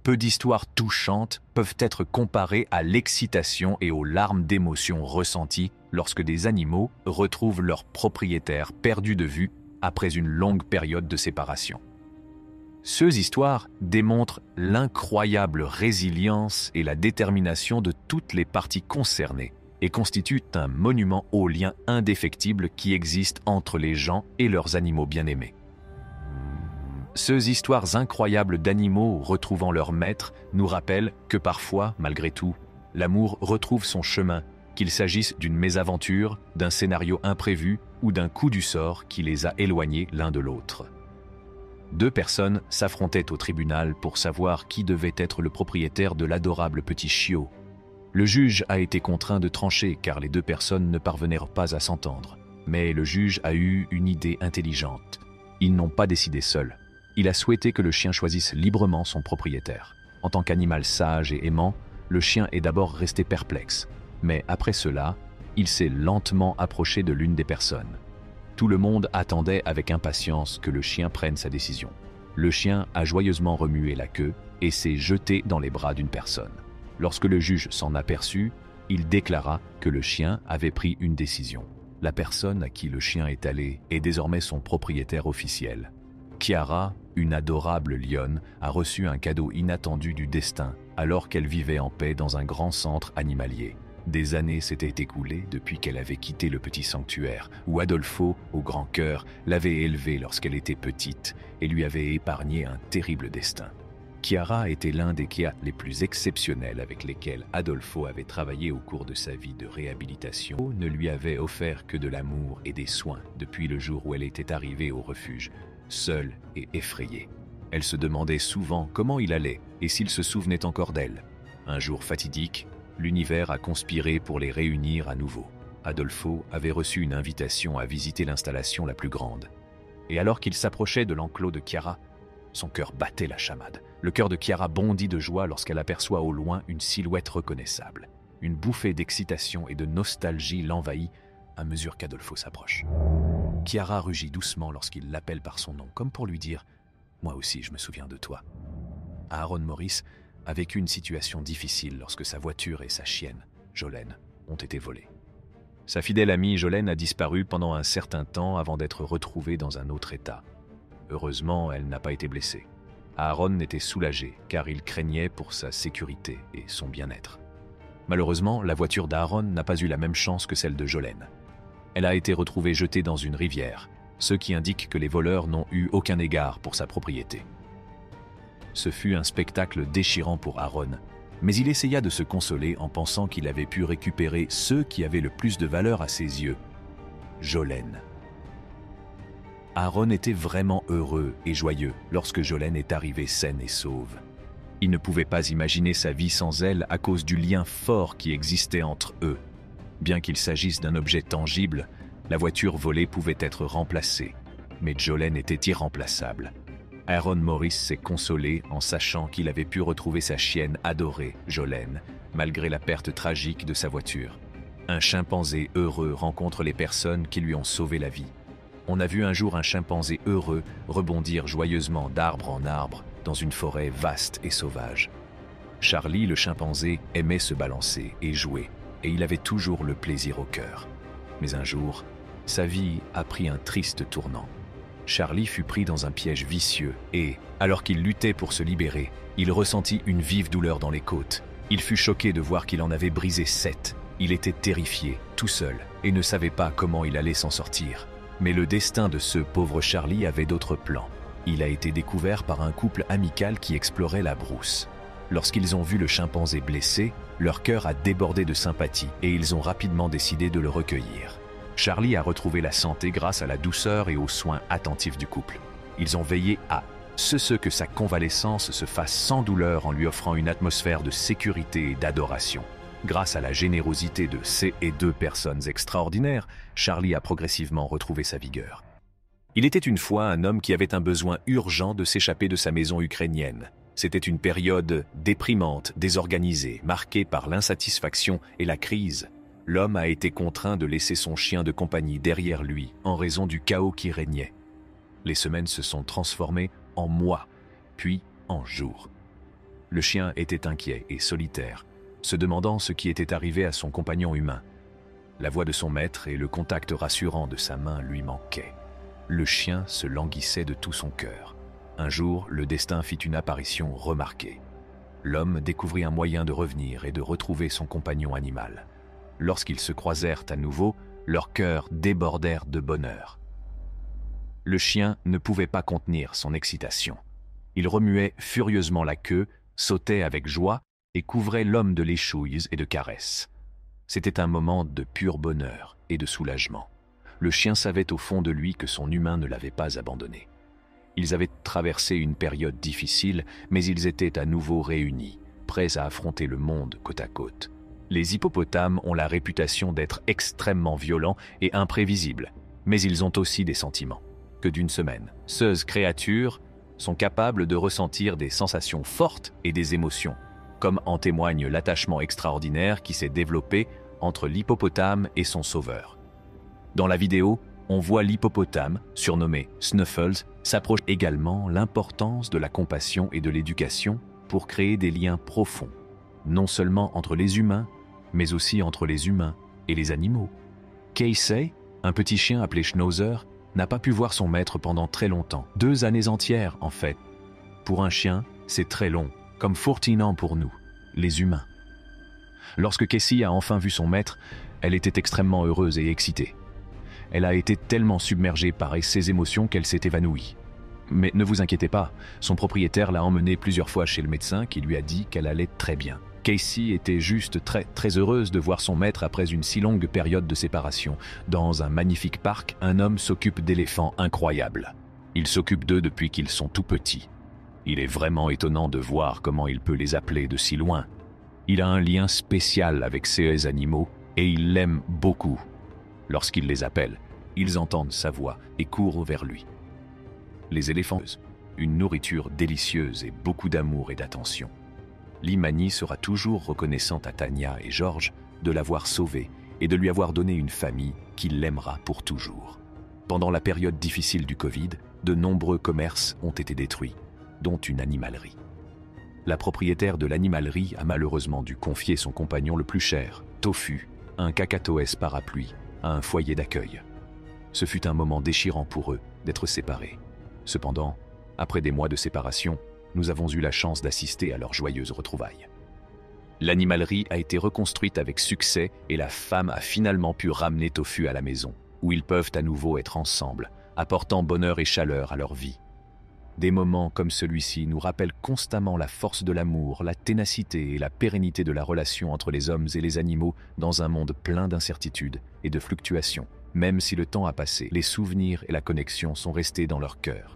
Peu d'histoires touchantes peuvent être comparées à l'excitation et aux larmes d'émotion ressenties lorsque des animaux retrouvent leur propriétaire perdu de vue après une longue période de séparation. Ces histoires démontrent l'incroyable résilience et la détermination de toutes les parties concernées et constituent un monument aux liens indéfectibles qui existent entre les gens et leurs animaux bien-aimés. Ces histoires incroyables d'animaux retrouvant leur maître nous rappellent que parfois, malgré tout, l'amour retrouve son chemin, qu'il s'agisse d'une mésaventure, d'un scénario imprévu ou d'un coup du sort qui les a éloignés l'un de l'autre. Deux personnes s'affrontaient au tribunal pour savoir qui devait être le propriétaire de l'adorable petit chiot. Le juge a été contraint de trancher car les deux personnes ne parvenèrent pas à s'entendre. Mais le juge a eu une idée intelligente. Ils n'ont pas décidé seuls. Il a souhaité que le chien choisisse librement son propriétaire. En tant qu'animal sage et aimant, le chien est d'abord resté perplexe. Mais après cela, il s'est lentement approché de l'une des personnes. Tout le monde attendait avec impatience que le chien prenne sa décision. Le chien a joyeusement remué la queue et s'est jeté dans les bras d'une personne. Lorsque le juge s'en aperçut, il déclara que le chien avait pris une décision. La personne à qui le chien est allé est désormais son propriétaire officiel. Kiara, une adorable lionne, a reçu un cadeau inattendu du destin alors qu'elle vivait en paix dans un grand centre animalier. Des années s'étaient écoulées depuis qu'elle avait quitté le petit sanctuaire où Adolfo, au grand cœur, l'avait élevée lorsqu'elle était petite et lui avait épargné un terrible destin. Kiara était l'un des Kéats les plus exceptionnels avec lesquels Adolfo avait travaillé au cours de sa vie de réhabilitation. Ne lui avait offert que de l'amour et des soins depuis le jour où elle était arrivée au refuge, seule et effrayée. Elle se demandait souvent comment il allait et s'il se souvenait encore d'elle. Un jour fatidique, l'univers a conspiré pour les réunir à nouveau. Adolfo avait reçu une invitation à visiter l'installation la plus grande. Et alors qu'il s'approchait de l'enclos de Kiara, son cœur battait la chamade. Le cœur de Kiara bondit de joie lorsqu'elle aperçoit au loin une silhouette reconnaissable. Une bouffée d'excitation et de nostalgie l'envahit à mesure qu'Adolfo s'approche. Kiara rugit doucement lorsqu'il l'appelle par son nom, comme pour lui dire « Moi aussi, je me souviens de toi ». Aaron Morris a vécu une situation difficile lorsque sa voiture et sa chienne, Jolene, ont été volées. Sa fidèle amie Jolene a disparu pendant un certain temps avant d'être retrouvée dans un autre état. Heureusement, elle n'a pas été blessée. Aaron était soulagé car il craignait pour sa sécurité et son bien-être. Malheureusement, la voiture d'Aaron n'a pas eu la même chance que celle de Jolene. Elle a été retrouvée jetée dans une rivière, ce qui indique que les voleurs n'ont eu aucun égard pour sa propriété. Ce fut un spectacle déchirant pour Aaron, mais il essaya de se consoler en pensant qu'il avait pu récupérer ceux qui avaient le plus de valeur à ses yeux, Jolene. Aaron était vraiment heureux et joyeux lorsque Jolene est arrivée saine et sauve. Il ne pouvait pas imaginer sa vie sans elle à cause du lien fort qui existait entre eux. Bien qu'il s'agisse d'un objet tangible, la voiture volée pouvait être remplacée, mais Jolene était irremplaçable. Aaron Morris s'est consolé en sachant qu'il avait pu retrouver sa chienne adorée, Jolene, malgré la perte tragique de sa voiture. Un chimpanzé heureux rencontre les personnes qui lui ont sauvé la vie. On a vu un jour un chimpanzé heureux rebondir joyeusement d'arbre en arbre dans une forêt vaste et sauvage. Charlie, le chimpanzé, aimait se balancer et jouer, et il avait toujours le plaisir au cœur. Mais un jour, sa vie a pris un triste tournant. Charlie fut pris dans un piège vicieux et, alors qu'il luttait pour se libérer, il ressentit une vive douleur dans les côtes. Il fut choqué de voir qu'il en avait brisé 7. Il était terrifié, tout seul, et ne savait pas comment il allait s'en sortir. Mais le destin de ce pauvre Charlie avait d'autres plans. Il a été découvert par un couple amical qui explorait la brousse. Lorsqu'ils ont vu le chimpanzé blessé, leur cœur a débordé de sympathie et ils ont rapidement décidé de le recueillir. Charlie a retrouvé la santé grâce à la douceur et aux soins attentifs du couple. Ils ont veillé à ce que sa convalescence se fasse sans douleur en lui offrant une atmosphère de sécurité et d'adoration. Grâce à la générosité de ces deux personnes extraordinaires, Charlie a progressivement retrouvé sa vigueur. Il était une fois un homme qui avait un besoin urgent de s'échapper de sa maison ukrainienne. C'était une période déprimante, désorganisée, marquée par l'insatisfaction et la crise. L'homme a été contraint de laisser son chien de compagnie derrière lui en raison du chaos qui régnait. Les semaines se sont transformées en mois, puis en jours. Le chien était inquiet et solitaire, se demandant ce qui était arrivé à son compagnon humain. La voix de son maître et le contact rassurant de sa main lui manquaient. Le chien se languissait de tout son cœur. Un jour, le destin fit une apparition remarquée. L'homme découvrit un moyen de revenir et de retrouver son compagnon animal. Lorsqu'ils se croisèrent à nouveau, leurs cœurs débordèrent de bonheur. Le chien ne pouvait pas contenir son excitation. Il remuait furieusement la queue, sautait avec joie et couvrait l'homme de léchouilles et de caresses. C'était un moment de pur bonheur et de soulagement. Le chien savait au fond de lui que son humain ne l'avait pas abandonné. Ils avaient traversé une période difficile, mais ils étaient à nouveau réunis, prêts à affronter le monde côte à côte. Les hippopotames ont la réputation d'être extrêmement violents et imprévisibles, mais ils ont aussi des sentiments. Que d'une semaine, ces créatures sont capables de ressentir des sensations fortes et des émotions, comme en témoigne l'attachement extraordinaire qui s'est développé entre l'hippopotame et son sauveur. Dans la vidéo, on voit l'hippopotame, surnommé Snuffles, s'approche également l'importance de la compassion et de l'éducation pour créer des liens profonds, non seulement entre les humains, mais aussi entre les humains et les animaux. Casey, un petit chien appelé Schnauzer, n'a pas pu voir son maître pendant très longtemps, 2 années entières en fait. Pour un chien, c'est très long, comme 14 ans pour nous, les humains. Lorsque Casey a enfin vu son maître, elle était extrêmement heureuse et excitée. Elle a été tellement submergée par ses émotions qu'elle s'est évanouie. Mais ne vous inquiétez pas, son propriétaire l'a emmenée plusieurs fois chez le médecin qui lui a dit qu'elle allait très bien. Casey était juste très heureuse de voir son maître après une si longue période de séparation. Dans un magnifique parc, un homme s'occupe d'éléphants incroyables. Il s'occupe d'eux depuis qu'ils sont tout petits. Il est vraiment étonnant de voir comment il peut les appeler de si loin. Il a un lien spécial avec ces animaux et il l'aime beaucoup. Lorsqu'il les appelle, ils entendent sa voix et courent vers lui. Les éléphants, une nourriture délicieuse et beaucoup d'amour et d'attention. Limani sera toujours reconnaissante à Tania et George de l'avoir sauvée et de lui avoir donné une famille qui l'aimera pour toujours. Pendant la période difficile du Covid, de nombreux commerces ont été détruits, dont une animalerie. La propriétaire de l'animalerie a malheureusement dû confier son compagnon le plus cher, Tofu, un cacatoès parapluie, à un foyer d'accueil. Ce fut un moment déchirant pour eux d'être séparés. Cependant, après des mois de séparation, nous avons eu la chance d'assister à leurs joyeuses retrouvailles. L'animalerie a été reconstruite avec succès et la femme a finalement pu ramener Tofu à la maison, où ils peuvent à nouveau être ensemble, apportant bonheur et chaleur à leur vie. Des moments comme celui-ci nous rappellent constamment la force de l'amour, la ténacité et la pérennité de la relation entre les hommes et les animaux dans un monde plein d'incertitudes et de fluctuations. Même si le temps a passé, les souvenirs et la connexion sont restés dans leur cœur.